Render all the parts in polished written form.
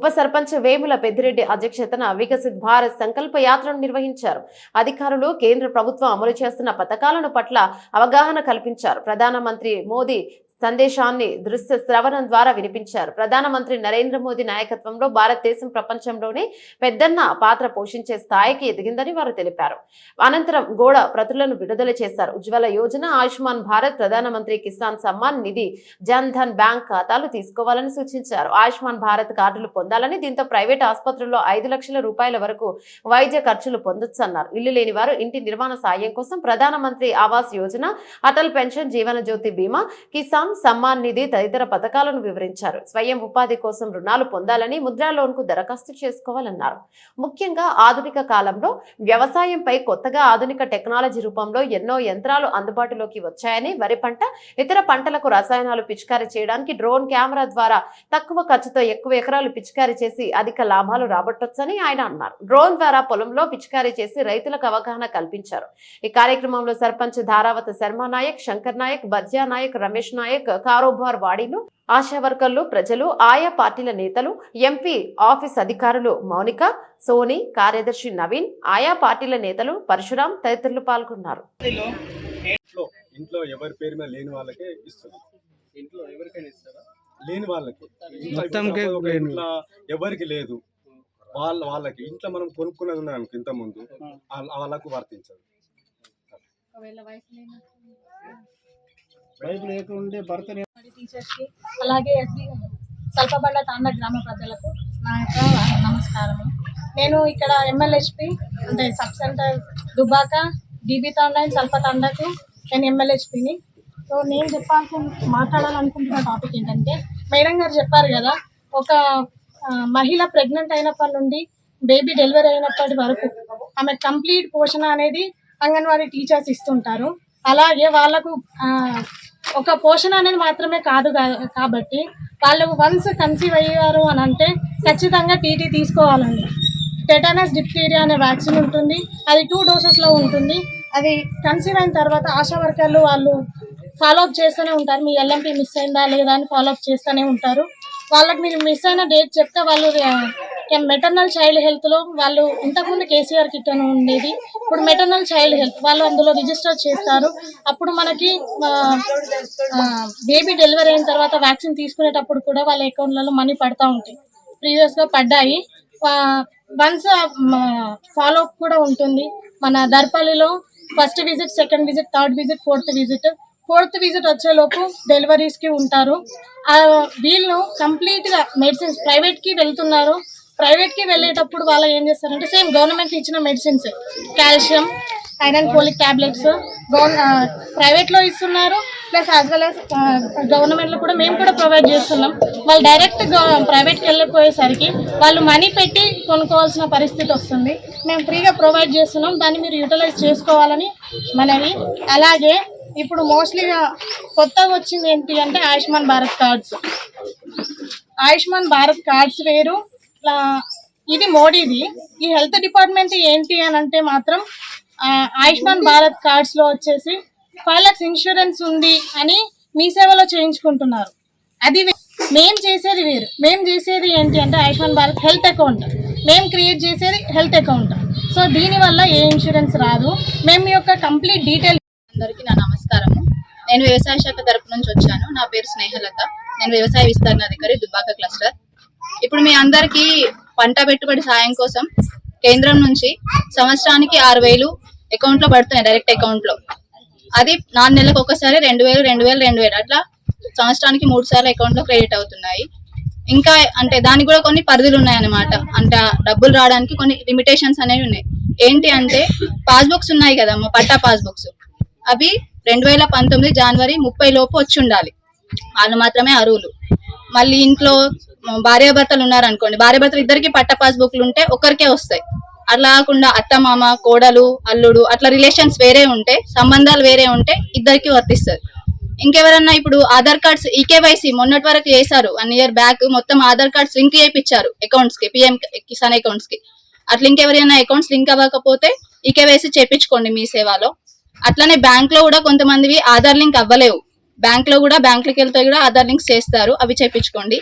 ఉప సర్పంచ్ వేముల పెద్దిరెడ్డి అధ్యక్షతన వికసిత్ భారత్ సంకల్ప యాత్రను నిర్వహించారు. అధికారులు కేంద్ర ప్రభుత్వం అమలు చేస్తున్న పథకాలను పట్ల అవగాహన కల్పించారు. ప్రధానమంత్రి మోదీ సందేశాన్ని దృశ్య శ్రవణం ద్వారా వినిపించారు. ప్రధానమంత్రి నరేంద్ర మోదీ నాయకత్వంలో భారతదేశం ప్రపంచంలోనే పెద్దన్న పాత్ర పోషించే స్థాయికి ఎదిగిందని వారు తెలిపారు. అనంతరం గోడ ప్రతులను విడుదల చేశారు. ఉజ్వల యోజన, ఆయుష్మాన్ భారత్, ప్రధానమంత్రి కిసాన్ సమ్మాన్ నిధి, జన్ ధన్ బ్యాంక్ ఖాతాలు తీసుకోవాలని సూచించారు. ఆయుష్మాన్ భారత్ కార్డులు పొందాలని, దీంతో ప్రైవేట్ ఆసుపత్రుల్లో 5 లక్షల రూపాయల వరకు వైద్య ఖర్చులు పొందొచ్చన్నారు. ఇల్లు లేని వారు ఇంటి నిర్మాణ సాయం కోసం ప్రధానమంత్రి ఆవాస్ యోజన, అటల్ పెన్షన్, జీవన జ్యోతి బీమా, కిసాన్ సమ్మాన్ నిధి తదితర పథకాలను వివరించారు. స్వయం ఉపాధి కోసం రుణాలు పొందాలని, ముద్రా లోన్ కు దరఖాస్తు చేసుకోవాలన్నారు. ముఖ్యంగా ఆధునిక కాలంలో వ్యవసాయంపై కొత్తగా ఆధునిక టెక్నాలజీ రూపంలో ఎన్నో యంత్రాలు అందుబాటులోకి వచ్చాయని, వరి పంట, ఇతర పంటలకు రసాయనాలు పిచికారీ చేయడానికి డ్రోన్ కెమెరా ద్వారా తక్కువ ఖర్చుతో ఎక్కువ ఎకరాలు పిచికారీ చేసి అధిక లాభాలు రాబట్టొచ్చని ఆయన అన్నారు. డ్రోన్ ద్వారా పొలంలో పిచికారీ చేసి రైతులకు అవగాహన కల్పించారు. ఈ కార్యక్రమంలో సర్పంచ్ ధారావత శర్మ నాయక్, శంకర్ నాయక్, బజ్జా నాయక్, రమేష్ నాయక్, కారోబార్ వాడీలు, ఆశా వర్కర్లు, ప్రజలు, ఆయా పార్టీల నేతలు, ఎంపీ ఆఫీస్ అధికారులు మౌనిక, సోని, కార్యదర్శి నవీన్, ఆయా పార్టీల నేతలు, పరశురాం తదితరులు పాల్గొన్నారు. ఇంట్లో ఎవరి పేరు మీద లేని వాళ్ళకే ఇస్తున్నారు. ఇంట్లో ఎవరికైనా ఇస్తారా? లేని వాళ్ళకి, ఇంట్లో ఎవరికి లేదు వాళ్ళకి ఇంట్లో మనం కొనుక్కున్నది ఉన్నాను ఇంత ముందు వాళ్ళకు వర్తించదు. టీచర్స్కి అలాగే సల్పబండ తాండ గ్రామ ప్రజలకు నా యొక్క నమస్కారము. నేను ఇక్కడ MLHP అంటే sub centre Dubbaka DB Thanda సల్పతాండకు నేను MLHPని. సో నేను మాట్లాడాలనుకుంటున్న టాపిక్ ఏంటంటే, మేడం గారు చెప్పారు కదా, ఒక మహిళ ప్రెగ్నెంట్ అయినప్పటి నుండి బేబీ డెలివరీ అయినప్పటి వరకు ఆమె కంప్లీట్ పోషణ అనేది అంగన్వాడీ టీచర్స్ ఇస్తుంటారు. అలాగే వాళ్ళకు ఒక పోషణ అనేది మాత్రమే కాదు కాబట్టి వాళ్ళు వన్స్ కన్సీవ్ అయ్యారు అని అంటే ఖచ్చితంగా TT తీసుకోవాలండి. టెటనస్, డిప్టీరియా అనే వ్యాక్సిన్ ఉంటుంది. అది 2 డోసెస్లో ఉంటుంది. అది కన్సీవ్ అయిన తర్వాత ఆశా వర్కర్లు వాళ్ళు ఫాలోఅప్ చేస్తూనే ఉంటారు. మీ LMP మిస్ అయిందా లేదా అని ఫాలోఅప్ చేస్తూనే ఉంటారు. వాళ్ళకి మీరు మిస్ అయిన డేట్ చెప్తే వాళ్ళు మెటర్నల్ చైల్డ్ హెల్త్లో వాళ్ళు ఇంతకుముందు KCR కిట్ అని ఉండేది, ఇప్పుడు మెటర్నల్ చైల్డ్ హెల్త్ వాళ్ళు అందులో రిజిస్టర్ చేస్తారు. అప్పుడు మనకి బేబీ డెలివరీ అయిన తర్వాత వ్యాక్సిన్ తీసుకునేటప్పుడు కూడా వాళ్ళ అకౌంట్లలో మనీ పడతా ఉంటాయి. ప్రీవియస్గా పడ్డాయి. వన్స్ ఫాలోఅప్ కూడా ఉంటుంది. మన దర్పల్లిలో first visit, second visit, third visit, fourth visit వచ్చేలోపు డెలివరీస్కి ఉంటారు. వీళ్ళు కంప్లీట్గా మెడిసిన్స్ ప్రైవేట్కి వెళ్తున్నారు. ప్రైవేట్కి వెళ్ళేటప్పుడు వాళ్ళు ఏం చేస్తారంటే సేమ్ గవర్నమెంట్ ఇచ్చిన medicines, calcium, iron, folic tablets ప్రైవేట్లో ఇస్తున్నారు. ప్లస్ యాజ్ వెల్ యాజ్ గవర్నమెంట్లో కూడా మేము కూడా ప్రొవైడ్ చేస్తున్నాం. వాళ్ళు డైరెక్ట్ ప్రైవేట్కి వెళ్ళిపోయేసరికి వాళ్ళు మనీ పెట్టి కొనుక్కోవాల్సిన పరిస్థితి వస్తుంది. మేము ఫ్రీగా ప్రొవైడ్ చేస్తున్నాం. దాన్ని మీరు యూటిలైజ్ చేసుకోవాలని మనవి. అలాగే ఇప్పుడు మోస్ట్లీగా కొత్తగా వచ్చింది ఏంటి అంటే ఆయుష్మాన్ భారత్ కార్డ్స్. ఆయుష్మాన్ భారత్ కార్డ్స్ వేరు, ఇది మోడీది. ఈ హెల్త్ డిపార్ట్మెంట్ ఏంటి అని అంటే మాత్రం ఆయుష్మాన్ భారత్ కార్డ్స్లో వచ్చేసి 5 lakhs ఇన్సూరెన్స్ ఉంది అని మీ సేవలో చేయించుకుంటున్నారు. అది మేము చేసేది వేరు. మేము చేసేది ఏంటి అంటే ఆయుష్మాన్ భారత్ హెల్త్ అకౌంట్, మేము క్రియేట్ చేసేది హెల్త్ అకౌంట్. సో దీనివల్ల ఏ ఇన్సూరెన్స్ రాదు. మేము యొక్క కంప్లీట్ డీటెయిల్. అందరికీ నా నమస్కారము. నేను వ్యవసాయ శాఖ తరపు నుంచి వచ్చాను. నా పేరు స్నేహలత. నేను వ్యవసాయ విస్తరణ అధికారి దుబ్బాక క్లస్టర్. ఇప్పుడు మీ అందరికీ పంట పెట్టుబడి సాయం కోసం కేంద్రం నుంచి సంవత్సరానికి 6,000 అకౌంట్లో పడుతున్నాయి, డైరెక్ట్ అకౌంట్లో. అది 4 నెలలకు ఒకసారి 2,000 అట్లా సంవత్సరానికి 3 సార్లు అకౌంట్లో క్రెడిట్ అవుతున్నాయి. ఇంకా అంటే దానికి కూడా కొన్ని పరిధులు ఉన్నాయన్నమాట. అంటే డబ్బులు రావడానికి కొన్ని లిమిటేషన్స్ అనేవి ఉన్నాయి. ఏంటి అంటే పాస్బుక్స్ ఉన్నాయి కదమ్మా, పట్టా పాస్బుక్స్, అవి 2019 జనవరి 30 లోపు వచ్చి ఉండాలి. వాళ్ళు మాత్రమే అర్హులు. మళ్ళీ ఇంట్లో భార్యాభర్తలు ఉన్నారనుకోండి, భార్యాభర్తలు ఇద్దరికి పట్టా పాస్బుక్లు ఉంటే ఒకరికే వస్తాయి. అట్లా కాకుండా అత్త మామ, కోడలు, అల్లుడు అట్లా రిలేషన్స్ వేరే ఉంటే, సంబంధాలు వేరే ఉంటే ఇద్దరికి వర్తిస్తుంది. ఇంకెవరన్నా ఇప్పుడు ఆధార్ కార్డ్స్ ఈకేవైసీ మొన్నటి వరకు చేశారు, 1 year బ్యాక్ మొత్తం ఆధార్ కార్డ్స్ లింక్ చేయించారు అకౌంట్స్ కి, PM కిసాన్ అకౌంట్స్ కి. అట్లా ఇంకెవరైనా అకౌంట్స్ లింక్ అవ్వకపోతే ఈకేవైసీ చేయించుకోండి మీ సేవలో. అట్లనే బ్యాంక్ లో కూడా కొంతమందివి ఆధార్ లింక్ అవ్వలేవు. బ్యాంక్ లో కూడా బ్యాంకులకి వెళ్తే కూడా ఆధార్ లింక్స్ చేస్తారు, అవి చేయించుకోండి.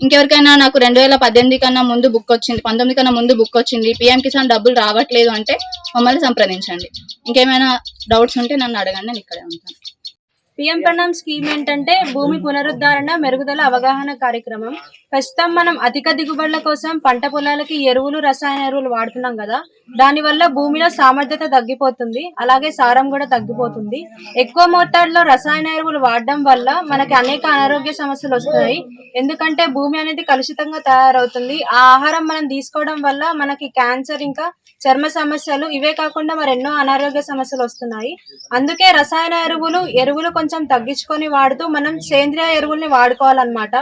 ఇంకెవరికైనా నాకు 2018 కన్నా ముందు బుక్ వచ్చింది, 19 కన్నా ముందు బుక్ వచ్చింది, పిఎం కిసాన్ డబ్బులు రావట్లేదు అంటే మమ్మల్ని సంప్రదించండి. ఇంకేమైనా డౌట్స్ ఉంటే నన్ను అడగండి, నేను ఇక్కడే ఉంటాను. పిఎం ప్రణామ్ స్కీమ్ ఏంటంటే భూమి పునరుద్ధరణ మెరుగుదల అవగాహన కార్యక్రమం. ప్రస్తుతం మనం అధిక దిగుబడుల కోసం పంట పొలాలకి ఎరువులు, రసాయన ఎరువులు వాడుతున్నాం కదా, దానివల్ల భూమిలో సామర్థ్యత తగ్గిపోతుంది, అలాగే సారం కూడా తగ్గిపోతుంది. ఎక్కువ మోతాదులో రసాయన ఎరువులు వాడడం వల్ల మనకి అనేక అనారోగ్య సమస్యలు వస్తాయి. ఎందుకంటే భూమి అనేది కలుషితంగా తయారవుతుంది. ఆ ఆహారం మనం తీసుకోవడం వల్ల మనకి క్యాన్సర్, ఇంకా చర్మ సమస్యలు, ఇవే కాకుండా మరెన్నో అనారోగ్య సమస్యలు వస్తున్నాయి. అందుకే రసాయన ఎరువులు కొంచెం తగ్గించుకొని వాడుతూ మనం సేంద్రియ ఎరువుల్ని వాడుకోవాలన్నమాట.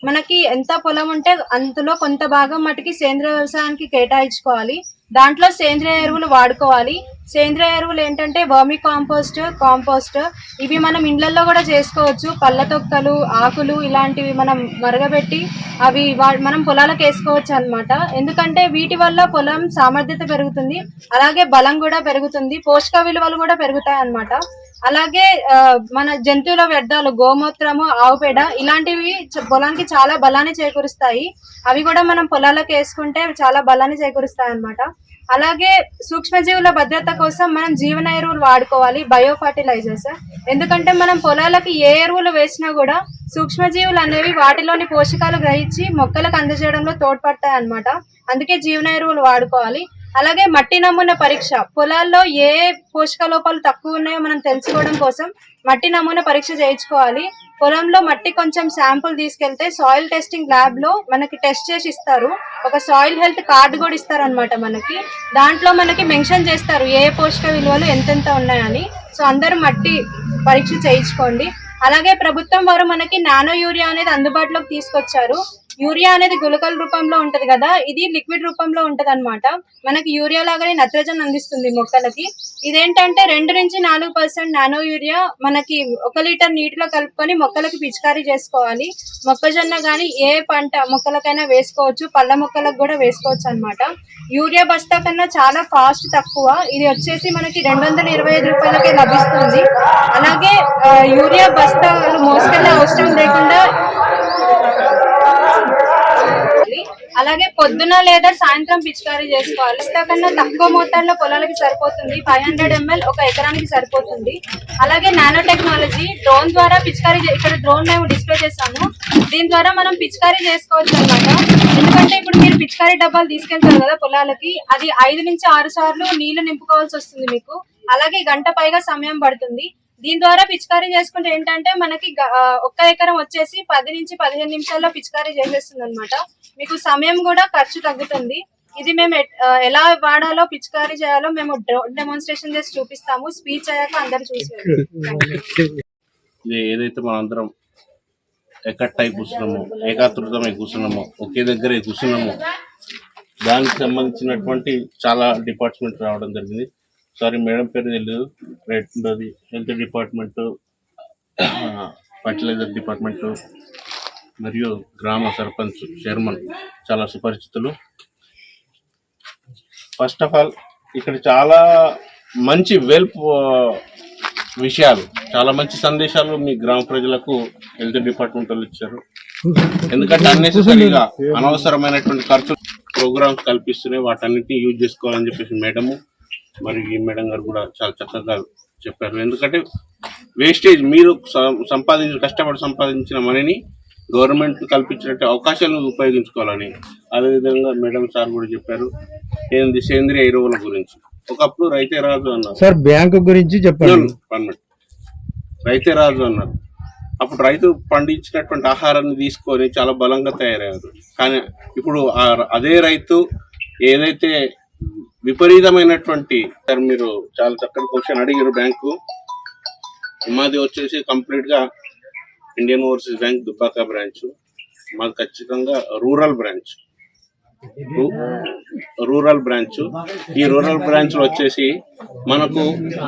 మనకి ఎంత పొలం ఉంటే అందులో కొంత భాగం మటుకి సేంద్రియ వ్యవసాయానికి కేటాయించుకోవాలి. దాంట్లో సేంద్రియ ఎరువులు వాడుకోవాలి. సేంద్రియ ఎరువులు ఏంటంటే వర్మి కాంపోస్ట్, ఇవి మనం ఇండ్లలో కూడా చేసుకోవచ్చు. పళ్ళ తొక్కలు, ఆకులు ఇలాంటివి మనం మరగబెట్టి అవి మనం పొలాలకు వేసుకోవచ్చు అన్నమాట. ఎందుకంటే వీటి వల్ల పొలం సామర్థ్యత పెరుగుతుంది, అలాగే బలం కూడా పెరుగుతుంది, పోషక విలువలు కూడా పెరుగుతాయి అన్నమాట. అలాగే మన జంతువుల వ్యర్థాలు, గోమూత్రము, ఆవు పేడ ఇలాంటివి పొలానికి చాలా బలాన్ని చేకూరుస్తాయి. అవి కూడా మనం పొలాలకు వేసుకుంటే చాలా బలాన్ని చేకూరుస్తాయి అన్నమాట. అలాగే సూక్ష్మజీవుల భద్రత కోసం మనం జీవన ఎరువులు వాడుకోవాలి, బయో ఫర్టిలైజర్స్. ఎందుకంటే మనం పొలాలకి ఏ ఎరువులు వేసినా కూడా సూక్ష్మజీవులు అనేవి వాటిలోని పోషకాలు గ్రహించి మొక్కలకు అందజేయడంలో తోడ్పడతాయి అన్నమాట. అందుకే జీవన ఎరువులు వాడుకోవాలి. అలాగే మట్టి నమూనా పరీక్ష, పొలాల్లో ఏ పోషక లోపాలు తక్కువ ఉన్నాయో మనం తెలుసుకోవడం కోసం మట్టి నమూనా పరీక్ష చేయించుకోవాలి. పొలంలో మట్టి కొంచెం శాంపుల్ తీసుకెళ్తే సాయిల్ టెస్టింగ్ ల్యాబ్ లో మనకి టెస్ట్ చేసి ఇస్తారు. ఒక సాయిల్ హెల్త్ కార్డు కూడా ఇస్తారు అనమాట మనకి. దాంట్లో మనకి మెన్షన్ చేస్తారు ఏ పోషక విలువలు ఎంతెంత ఉన్నాయని. సో అందరూ మట్టి పరీక్ష చేయించుకోండి. అలాగే ప్రభుత్వం వారు మనకి నానో యూరియా అనేది అందుబాటులోకి తీసుకొచ్చారు. యూరియా అనేది గుళికల రూపంలో ఉంటది కదా, ఇది లిక్విడ్ రూపంలో ఉంటది అనమాట. మనకి యూరియా లాగానే నత్రజని అందిస్తుంది మొక్కలకి. ఇదేంటంటే 2 నుంచి 4% నానో యూరియా మనకి 1 లీటర్ నీటిలో కలుపుకొని మొక్కలకి పిచికారీ చేసుకోవాలి. మొక్కజొన్న గానీ ఏ పంట మొక్కలకైనా వేసుకోవచ్చు, పళ్ళ మొక్కలకు కూడా వేసుకోవచ్చు అనమాట. యూరియా బస్తా కన్నా చాలా కాస్ట్ తక్కువ, ఇది వచ్చేసి మనకి 225 రూపాయలకే లభిస్తుంది. అలాగే యూరియా బస్తాలు మోసుకెళ్ళే అవసరం లేకుండా అలాగే పొద్దున లేదా సాయంత్రం పిచికారీ చేసుకోవాలి. కన్నా తక్కువ మోతాదులో పొలాలకి సరిపోతుంది, 500 ml 1 ఎకరానికి సరిపోతుంది. అలాగే నానో టెక్నాలజీ, డ్రోన్ ద్వారా పిచికారీ, ఇక్కడ డ్రోన్ మేము డిస్ప్లే చేసాము, దీని ద్వారా మనం పిచికారీ చేసుకోవచ్చు అన్నమాట. ఎందుకంటే ఇప్పుడు మీరు పిచికారీ డబ్బాలు తీసుకెళ్తారు కదా పొలాలకి, అది 5 నుంచి 6 సార్లు నీళ్లు నింపుకోవాల్సి వస్తుంది మీకు. అలాగే గంట పైగా సమయం పడుతుంది. దీని ద్వారా పిచికారీ చేసుకుంటే ఏంటంటే మనకి 1 ఎకరం వచ్చేసి 10 నుంచి 15 నిమిషాల్లో పిచికారీ చేసేస్తుంది అనమాట. మీకు సమయం కూడా ఖర్చు తగ్గుతుంది. ఇది మేము ఎలా వాడాలో, పిచికారీ చేయాలో మేము డెమోన్స్ట్రేషన్ చేసి చూపిస్తాము. స్పీచ్ అయ్యాక అందరు చూసారు. ఇది ఏదైతే మనందరం ఎక్కట్టై కూర్చున్నామో, ఏకాతృతమై కూర్చున్నామో, ఒకే దగ్గరే కూర్చున్నామో, దానికి సంబంధించినటువంటి చాలా డిపార్ట్మెంట్ రావడం జరిగింది. సారీ మేడం పేరు తెలియదు. రెండోది హెల్త్ డిపార్ట్మెంటు, ఫర్టిలైజర్ డిపార్ట్మెంటు మరియు గ్రామ సర్పంచ్, చైర్మన్ చాలా సుపరిచితులు. ఫస్ట్ ఆఫ్ ఆల్ ఇక్కడ చాలా మంచి విషయాలు, చాలా మంచి సందేశాలు మీ గ్రామ ప్రజలకు హెల్త్ డిపార్ట్మెంట్ వాళ్ళు ఇచ్చారు. ఎందుకంటే అన్నెసెసరీగా అనవసరమైనటువంటి ఖర్చు ప్రోగ్రామ్స్ కల్పిస్తున్నాయి, వాటన్నిటిని యూజ్ చేసుకోవాలని చెప్పేసి మేడము మరియు ఈ మేడం గారు కూడా చాలా చక్కగా చెప్పారు. ఎందుకంటే వేస్టేజ్, మీరు కష్టపడి సంపాదించిన మనీని గవర్నమెంట్ కల్పించినట్టు అవకాశాలను ఉపయోగించుకోవాలని. అదేవిధంగా మేడం సార్ కూడా చెప్పారు ఏంది సేంద్రియ ఎరువుల గురించి. ఒకప్పుడు రైతే రాజు అన్నారు సార్, బ్యాంకు గురించి చెప్పండి. రైతే రాజు అన్నారు. అప్పుడు రైతు పండించినటువంటి ఆహారాన్ని తీసుకొని చాలా బలంగా తయారయ్యారు. కానీ ఇప్పుడు అదే రైతు ఏదైతే విపరీతమైనటువంటి, సార్ మీరు చాలా చక్కటి క్వశ్చన్ అడిగారు. బ్యాంకు మాది వచ్చేసి కంప్లీట్ గా Indian overseas bank Dubbaka branch. మాది ఖచ్చితంగా రూరల్ బ్రాంచ్. ఈ రూరల్ బ్రాంచ్ లో వచ్చేసి మనకు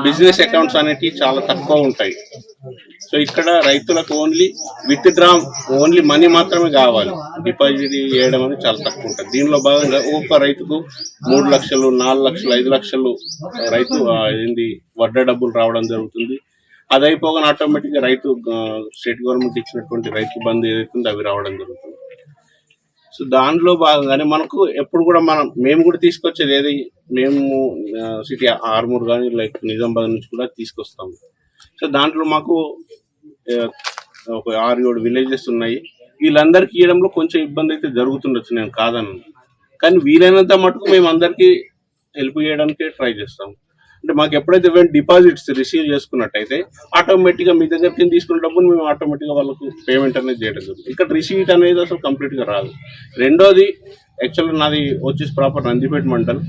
బిజినెస్ అకౌంట్స్ అనేటివి చాలా తక్కువ ఉంటాయి. సో ఇక్కడ రైతులకు ఓన్లీ మనీ మాత్రమే కావాలి, డిపాజిట్ చేయడం అనేది చాలా తక్కువ ఉంటుంది. దీనిలో భాగంగా ఒక్కొక్క రైతుకు 3 లక్షలు, 4 లక్షలు, 5 లక్షలు రైతు వడ్డ డబ్బులు రావడం జరుగుతుంది. అది అయిపోగానే ఆటోమేటిక్గా రైతు స్టేట్ గవర్నమెంట్ ఇచ్చినటువంటి రైతు బంధు ఏదైతుందో అవి రావడం జరుగుతుంది. సో దాంట్లో భాగంగానే మనకు ఎప్పుడు కూడా మేము కూడా తీసుకొచ్చేది ఏది, మేము సిటీ ఆర్మూర్ కానీ లైక్ నిజామాబాద్ నుంచి కూడా తీసుకొస్తాము. సో దాంట్లో మాకు ఒక 6-7 విలేజెస్ ఉన్నాయి. వీళ్ళందరికీ ఇవ్వడంలో కొంచెం ఇబ్బంది అయితే జరుగుతుండొచ్చు, నేను కాదన్నాను. కానీ వీలైనంత మటుకు మేము అందరికీ హెల్ప్ చేయడానికి ట్రై చేస్తాం. అంటే మాకు ఎప్పుడైతే డిపాజిట్స్ రిసీవ్ చేసుకున్నట్టయితే ఆటోమేటిక్గా మీ దగ్గరికి తీసుకున్న డబ్బులు మేము ఆటోమేటిక్గా వాళ్ళకు పేమెంట్ అనేది చేయడం జరుగుతుంది. ఇక్కడ రిసీట్ అనేది అసలు కంప్లీట్గా రాదు. రెండోది, యాక్చువల్గా నాది వచ్చేసి ప్రాపర్ నందిపేట మండల్.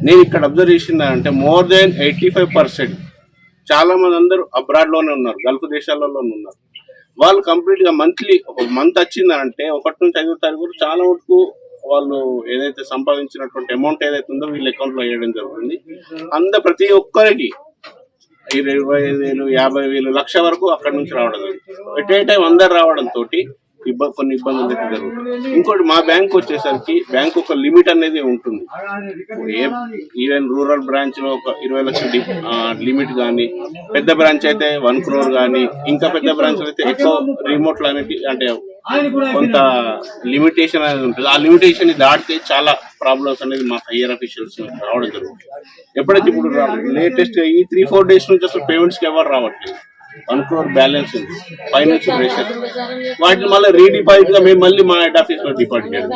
నేను ఇక్కడ అబ్జర్వ్ చేసింది అంటే మోర్ దెన్ 85% చాలా మంది అందరూ అబ్రాడ్లోనే ఉన్నారు, గల్ఫ్ దేశాలలోనే ఉన్నారు. వాళ్ళు కంప్లీట్గా మంత్లీ ఒక మంత్ వచ్చిందంటే 1 నుంచి 5వ తారీఖు చాలా మటుకు వాళ్ళు ఏదైతే సంపాదించినటువంటి అమౌంట్ ఏదైతే ఉందో వీళ్ళ అకౌంట్లో వేయడం జరుగుతుంది. ప్రతి ఒక్కరికి 25,000, 50,000, లక్ష వరకు అక్కడ నుంచి రావడం జరుగుతుంది. ఎట్ ఏ టైం అందరు రావడంతో కొన్ని ఇబ్బందులు అయితే జరుగుతుంది. ఇంకోటి, మా బ్యాంక్ వచ్చేసరికి బ్యాంక్ ఒక లిమిట్ అనేది ఉంటుంది. ఈవెన్ రూరల్ బ్రాంచ్ లో ఒక 20 లక్షల లిమిట్ కానీ, పెద్ద బ్రాంచ్ అయితే 1 crore కానీ, ఇంకా పెద్ద బ్రాంచ్ అయితే ఎక్కువ రిమోట్ లో అనేది అంటే కొంత లిమిటేషన్ అనేది ఉంటుంది. ఆ లిమిటేషన్ దాటితే చాలా ప్రాబ్లమ్స్ అనేది మా హయ్యర్ అఫీషియల్స్ రావడం జరుగుతుంది. ఎప్పుడైతే ఇప్పుడు లేటెస్ట్ ఈ 3-4 డేస్ నుంచి అసలు పేమెంట్స్ కి ఎవరు రావట్లేదు. 1 crore బ్యాలెన్స్ ఉంది, ఫైనాన్స్ ప్రెషర్, వాటిని మళ్ళీ రీడిపాజిట్ గా మేము మళ్ళీ మా హెడ్ ఆఫీస్ లో డిపాజిట్ చేయడం.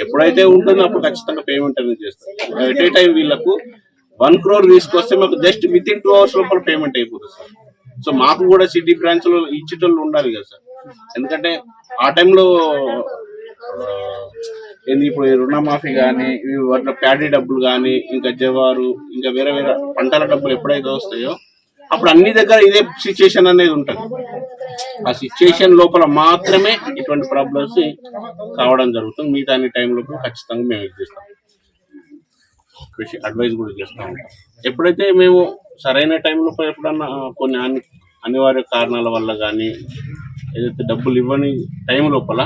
ఎప్పుడైతే ఉంటుందో అప్పుడు ఖచ్చితంగా పేమెంట్ అనేది చేస్తాం. ఎట్ ఏ టైం వీళ్ళకు 1 crore తీసుకొస్తే మాకు జస్ట్ వితిన్ 2 hours లోపల పేమెంట్ అయిపోతుంది సార్. సో మాకు కూడా సిటీ బ్రాంచ్ లో ఇచ్చేటోళ్ళు ఉండాలి కదా సార్. ఎందుకంటే ఆ టైంలో ఇప్పుడు రుణమాఫీ కానీ, వాటిలో ప్యాడీ డబ్బులు కానీ, ఇంకా జవారు, ఇంకా వేరే వేరే పంటల డబ్బులు ఎప్పుడైతే వస్తాయో అప్పుడు అన్ని దగ్గర ఇదే సిచ్యుయేషన్ అనేది ఉంటుంది. ఆ సిచ్యుయేషన్ లోపల మాత్రమే ఇటువంటి ప్రాబ్లమ్స్ కావడం జరుగుతుంది. మిగతా అన్ని టైంలో ఖచ్చితంగా మేము ఇది చేస్తాం, అడ్వైజ్ కూడా చేస్తూ ఉంటాం. ఎప్పుడైతే మేము సరైన టైంలో ఎప్పుడన్నా కొన్ని అనివార్య కారణాల వల్ల కానీ, ఏదైతే డబ్బులు ఇవ్వని టైం లోపల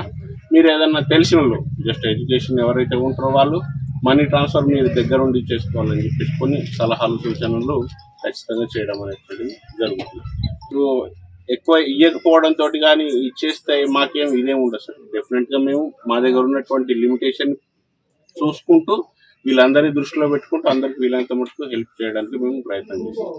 మీరు ఏదన్నా తెలిసిన వాళ్ళు, జస్ట్ ఎడ్యుకేషన్ ఎవరైతే ఉంటారో వాళ్ళు మనీ ట్రాన్స్ఫర్ మీరు దగ్గర ఉండి చేసుకోవాలని చెప్పేసి కొన్ని సలహాలు, సూచనలు ఖచ్చితంగా చేయడం అనేది జరుగుతుంది. సో ఎక్కువ ఇవ్వకపోవడంతో కానీ ఇచ్చేస్తే మాకేం ఇదేం ఉండదు సార్. డెఫినెట్గా మేము మా దగ్గర ఉన్నటువంటి లిమిటేషన్ చూసుకుంటూ వీళ్ళందరినీ దృష్టిలో పెట్టుకుంటూ అందరికి వీలైనంత మటుకు హెల్ప్ చేయడానికి మేము ప్రయత్నం చేస్తాం.